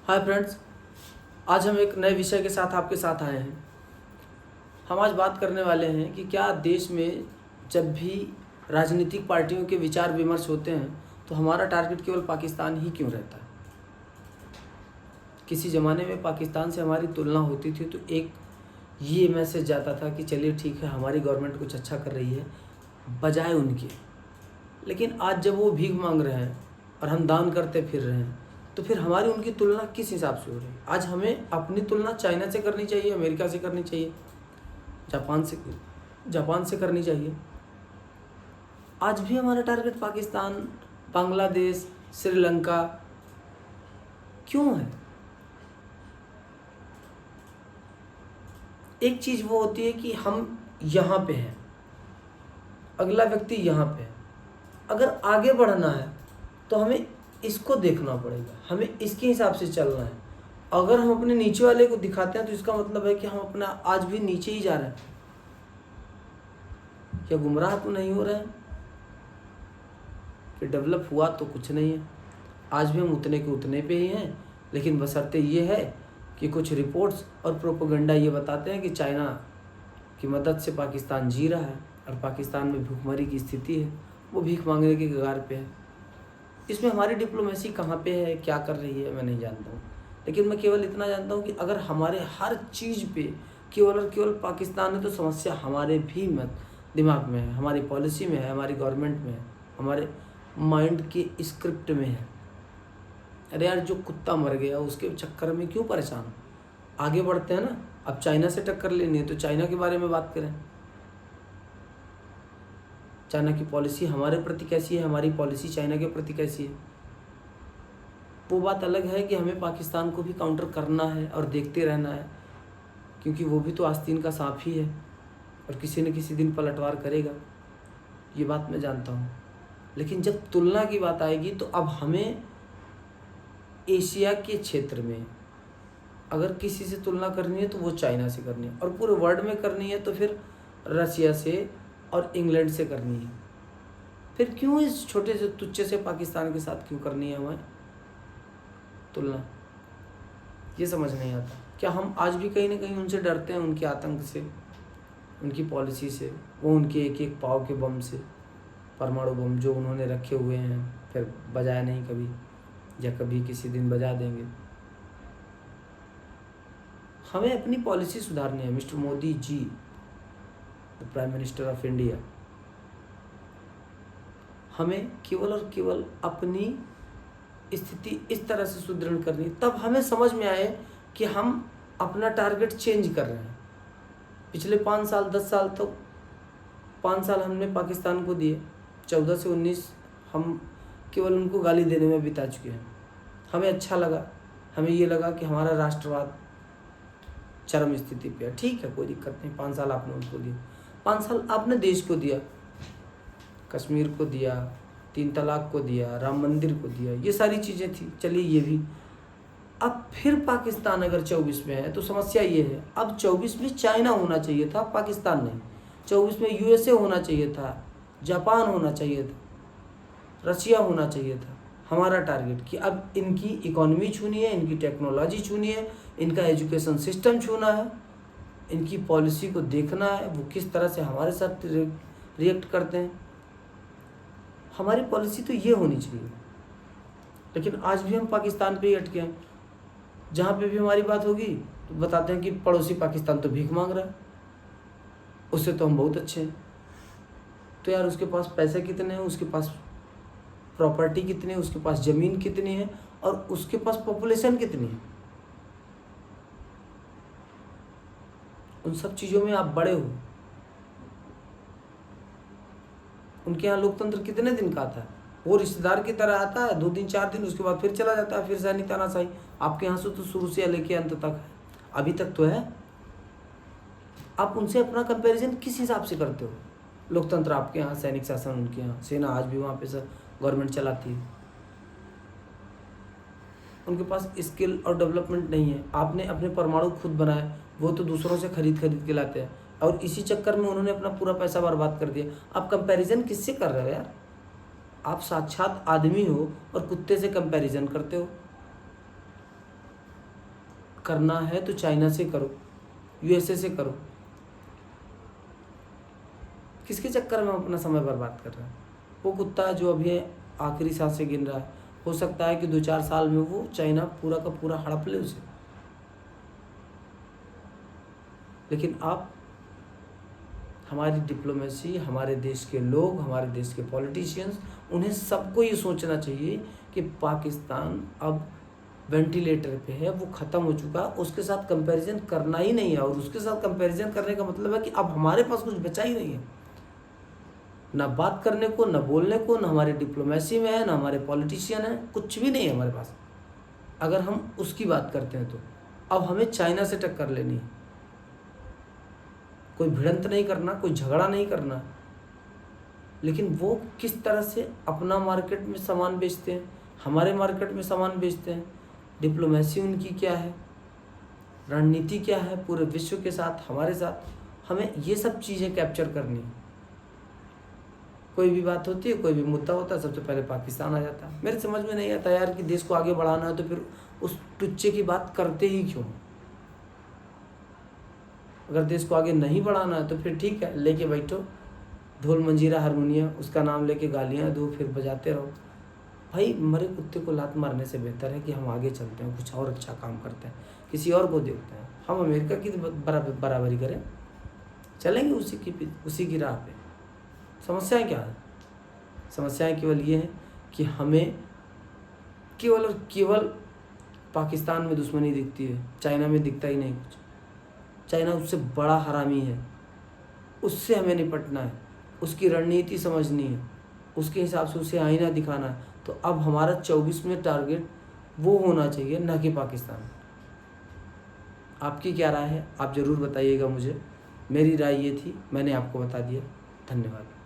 Hi friends, आज हम एक नए विषय के साथ आपके साथ आए हैं। हम आज बात करने वाले हैं कि क्या देश में जब भी राजनीतिक पार्टियों के विचार विमर्श होते हैं तो हमारा टारगेट केवल पाकिस्तान ही क्यों रहता है। किसी ज़माने में पाकिस्तान से हमारी तुलना होती थी तो एक ये मैसेज जाता था कि चलिए ठीक है, हमारी गवर्नमेंट कुछ अच्छा कर रही है बजाय उनके। लेकिन आज जब वो भीख मांग रहे हैं और हम दान करते फिर रहे हैं तो फिर हमारी उनकी तुलना किस हिसाब से हो रही है। आज हमें अपनी तुलना चाइना से करनी चाहिए, अमेरिका से करनी चाहिए, जापान से करनी चाहिए। आज भी हमारा टारगेट पाकिस्तान, बांग्लादेश, श्रीलंका क्यों है। एक चीज़ वो होती है कि हम यहाँ पे हैं, अगला व्यक्ति यहाँ पे है। अगर आगे बढ़ना है तो हमें इसको देखना पड़ेगा, हमें इसके हिसाब से चलना है। अगर हम अपने नीचे वाले को दिखाते हैं तो इसका मतलब है कि हम अपना आज भी नीचे ही जा रहे हैं। क्या गुमराह तो नहीं हो रहे हैं कि डेवलप हुआ तो कुछ नहीं है। आज भी हम उतने के उतने पे ही हैं, लेकिन बशर्ते ये है कि कुछ रिपोर्ट्स और प्रोपेगेंडा ये बताते हैं कि चाइना की मदद से पाकिस्तान जी रहा है और पाकिस्तान में भूखमरी की स्थिति है, वो भीख मांगने के कगार पे है। इसमें हमारी डिप्लोमेसी कहाँ पे है, क्या कर रही है, मैं नहीं जानता हूँ। लेकिन मैं केवल इतना जानता हूँ कि अगर हमारे हर चीज़ पे केवल और केवल पाकिस्तान है तो समस्या हमारे भी दिमाग में है, हमारी पॉलिसी में है, हमारी गवर्नमेंट में है, हमारे माइंड के स्क्रिप्ट में है। अरे यार, जो कुत्ता मर गया उसके चक्कर में क्यों परेशान। आगे बढ़ते हैं ना। अब चाइना से टक्कर लेनी है तो चाइना के बारे में बात करें। चाइना की पॉलिसी हमारे प्रति कैसी है, हमारी पॉलिसी चाइना के प्रति कैसी है। वो बात अलग है कि हमें पाकिस्तान को भी काउंटर करना है और देखते रहना है, क्योंकि वो भी तो आस्तीन का सांप ही है और किसी न किसी दिन पलटवार करेगा। ये बात मैं जानता हूँ। लेकिन जब तुलना की बात आएगी तो अब हमें एशिया के क्षेत्र में अगर किसी से तुलना करनी है तो वो चाइना से करनी है, और पूरे वर्ल्ड में करनी है तो फिर रसिया से और इंग्लैंड से करनी है। फिर क्यों इस छोटे से तुच्छे से पाकिस्तान के साथ क्यों करनी है हमें तुलना, ये समझ नहीं आता। क्या हम आज भी कहीं ना कहीं उनसे डरते हैं, उनके आतंक से, उनकी पॉलिसी से, वो उनके एक एक पाव के बम से, परमाणु बम जो उन्होंने रखे हुए हैं फिर बजाया नहीं कभी, या कभी किसी दिन बजा देंगे। हमें अपनी पॉलिसी सुधारनी है mister Modi ji, the prime minister of India. हमें केवल और केवल अपनी स्थिति इस तरह से सुदृढ़ करनी है, तब हमें समझ में आए कि हम अपना टारगेट चेंज कर रहे हैं। पिछले 5 साल 10 साल तो 5 साल हमने पाकिस्तान को दिए, 14 से 19 हम केवल उनको गाली देने में बिता चुके हैं। हमें अच्छा लगा, हमें ये लगा कि हमारा राष्ट्रवाद चरम स्थिति पे है। ठीक है, कोई दिक्कत नहीं, 5 साल आपने उनको दिए, 5 साल आपने देश को दिया, कश्मीर को दिया, 3 तलाक को दिया, राम मंदिर को दिया, ये सारी चीज़ें थी, चलिए ये भी। अब फिर पाकिस्तान अगर 24 में है तो समस्या ये है, अब 24 में चाइना होना चाहिए था, पाकिस्तान नहीं। 24 में यूएसए होना चाहिए था, जापान होना चाहिए था, रशिया होना चाहिए था। हमारा टारगेट कि अब इनकी इकोनॉमी छूनी है, इनकी टेक्नोलॉजी छूनी है, इनका एजुकेशन सिस्टम छूना है, इनकी पॉलिसी को देखना है, वो किस तरह से हमारे साथ रिएक्ट करते हैं। हमारी पॉलिसी तो ये होनी चाहिए। लेकिन आज भी हम पाकिस्तान पे ही अटके हैं। जहाँ पे भी हमारी बात होगी तो बताते हैं कि पड़ोसी पाकिस्तान तो भीख मांग रहा है, उससे तो हम बहुत अच्छे हैं। तो यार, उसके पास पैसे कितने हैं, उसके पास प्रॉपर्टी कितनी है, उसके पास ज़मीन कितनी है और उसके पास पॉपुलेशन कितनी है। उन सब चीज़ों में आप बड़े हो। उनके यहाँ लोकतंत्र कितने दिन का आता है, वो रिश्तेदार की तरह आता है, 2 दिन 4 दिन, उसके बाद फिर चला जाता है, फिर सैनिक तानाशाही। आपके यहाँ से तो शुरू से लेके अंत तक है, अभी तक तो है। आप उनसे अपना कंपैरिजन किस हिसाब से करते हो। लोकतंत्र आपके यहाँ, सैनिक शासन उनके यहाँ, सेना आज भी वहाँ पे सर गवर्नमेंट चलाती है। उनके पास स्किल और डेवलपमेंट नहीं है। आपने अपने परमाणु खुद बनाए, वो तो दूसरों से खरीद के लाते हैं, और इसी चक्कर में उन्होंने अपना पूरा पैसा बर्बाद कर दिया। आप कंपैरिजन किससे कर रहे हो यार। आप साक्षात आदमी हो और कुत्ते से कंपैरिजन करते हो। करना है तो चाइना से करो, यूएसए से करो। किसके चक्कर में हम अपना समय बर्बाद कर रहे हैं? वो कुत्ता जो अभी आखिरी सांसें गिन रहा है, हो सकता है कि 2-4 साल में वो चाइना पूरा का पूरा हड़प ले उसे। लेकिन आप, हमारी डिप्लोमेसी, हमारे देश के लोग, हमारे देश के पॉलिटिशियंस, उन्हें सबको ये सोचना चाहिए कि पाकिस्तान अब वेंटिलेटर पे है, वो ख़त्म हो चुका, उसके साथ कंपैरिजन करना ही नहीं है। और उसके साथ कंपैरिजन करने का मतलब है कि अब हमारे पास कुछ बचा ही नहीं है, ना बात करने को, ना बोलने को, ना हमारी डिप्लोमेसी में है, ना हमारे पॉलिटिशियन है, कुछ भी नहीं है हमारे पास। अगर हम उसकी बात करते हैं तो अब हमें चाइना से टक्कर लेनी है। कोई भिड़ंत नहीं करना, कोई झगड़ा नहीं करना, लेकिन वो किस तरह से अपना मार्केट में सामान बेचते हैं, हमारे मार्केट में सामान बेचते हैं, डिप्लोमेसी उनकी क्या है, रणनीति क्या है पूरे विश्व के साथ, हमारे साथ, हमें ये सब चीज़ें कैप्चर करनी है। कोई भी बात होती है, कोई भी मुद्दा होता है, सबसे पहले पाकिस्तान आ जाता है। मेरे समझ में नहीं आता यार कि देश को आगे बढ़ाना है तो फिर उस टुच्चे की बात करते ही क्यों? अगर देश को आगे नहीं बढ़ाना है तो फिर ठीक है, लेके बैठो ढोल मंजीरा हारमोनियम, उसका नाम लेके गालियाँ दो, फिर बजाते रहो। भाई मरे कुत्ते को लात मारने से बेहतर है कि हम आगे चलते हैं, कुछ और अच्छा काम करते हैं, किसी और को देखते हैं। हम अमेरिका की बराबरी करें, चलेंगे उसी की राह पे। समस्याएं क्या है? समस्याएं केवल ये हैं कि हमें केवल और केवल पाकिस्तान में दुश्मनी दिखती है, चाइना में दिखता ही नहीं कुछ। चाइना उससे बड़ा हरामी है, उससे हमें निपटना है, उसकी रणनीति समझनी है, उसके हिसाब से उसे आईना दिखाना है। तो अब हमारा 24 में टारगेट वो होना चाहिए, ना कि पाकिस्तान। आपकी क्या राय है? आप ज़रूर बताइएगा मुझे। मेरी राय ये थी, मैंने आपको बता दिया। धन्यवाद।